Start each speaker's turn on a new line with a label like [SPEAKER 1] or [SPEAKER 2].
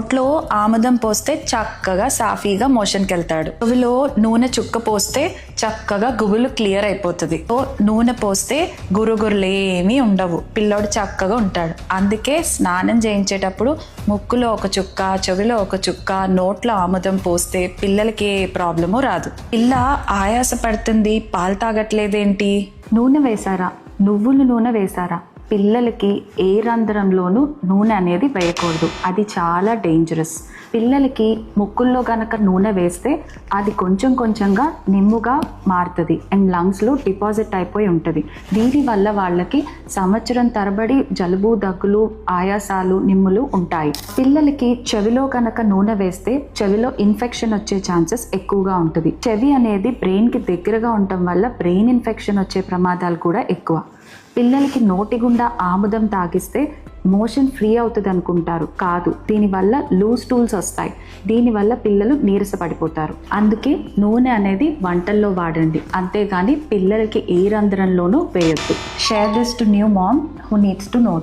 [SPEAKER 1] నోట్లో ఆముదం పోస్తే చక్కగా సాఫీగా మోషన్కి వెళ్తాడు. చెవిలో నూనె చుక్క పోస్తే చక్కగా గుబులు క్లియర్ అయిపోతుంది. నూనె పోస్తే గురుగురులు ఏమీ ఉండవు, పిల్లోడు చక్కగా ఉంటాడు. అందుకే స్నానం చేయించేటప్పుడు ముక్కులో ఒక చుక్క, చెవిలో ఒక చుక్క, నోట్లో ఆముదం పోస్తే పిల్లలకి ఏ ప్రాబ్లము రాదు. పిల్ల ఆయాస పడుతుంది, పాలు తాగట్లేదేంటి? నూనె వేశారా, నువ్వుల నూనె వేశారా? పిల్లలకి ఏ రంధ్రంలోనూ నూనె అనేది వేయకూడదు, అది చాలా డేంజరస్. పిల్లలకి ముక్కుల్లో గనక నూనె వేస్తే అది కొంచెం కొంచెంగా నిమ్ముగా మారుతుంది అండ్ లంగ్స్లో డిపాజిట్ అయిపోయి ఉంటుంది. దీనివల్ల వాళ్ళకి సంవత్సరం తరబడి జలుబు, దగ్గులు, ఆయాసాలు, నిమ్ములు ఉంటాయి. పిల్లలకి చెవిలో గనక నూనె వేస్తే చెవిలో ఇన్ఫెక్షన్ వచ్చే ఛాన్సెస్ ఎక్కువగా ఉంటుంది. చెవి అనేది బ్రెయిన్కి దగ్గరగా ఉండటం వల్ల బ్రెయిన్ ఇన్ఫెక్షన్ వచ్చే ప్రమాదాలు కూడా ఎక్కువ. పిల్లలకి నోటి గుండా ఆముదం తాగిస్తే మోషన్ ఫ్రీ అవుతుంది అనుకుంటారు, కాదు. దీనివల్ల లూజ్ టూల్స్ వస్తాయి, దీనివల్ల పిల్లలు నీరసపడిపోతారు. అందుకే నూనె అనేది వంటల్లో వాడండి, అంతేగాని పిల్లలకి ఏ రంధ్రంలోనూ వేయొద్దు. Share this to new mom who needs to no.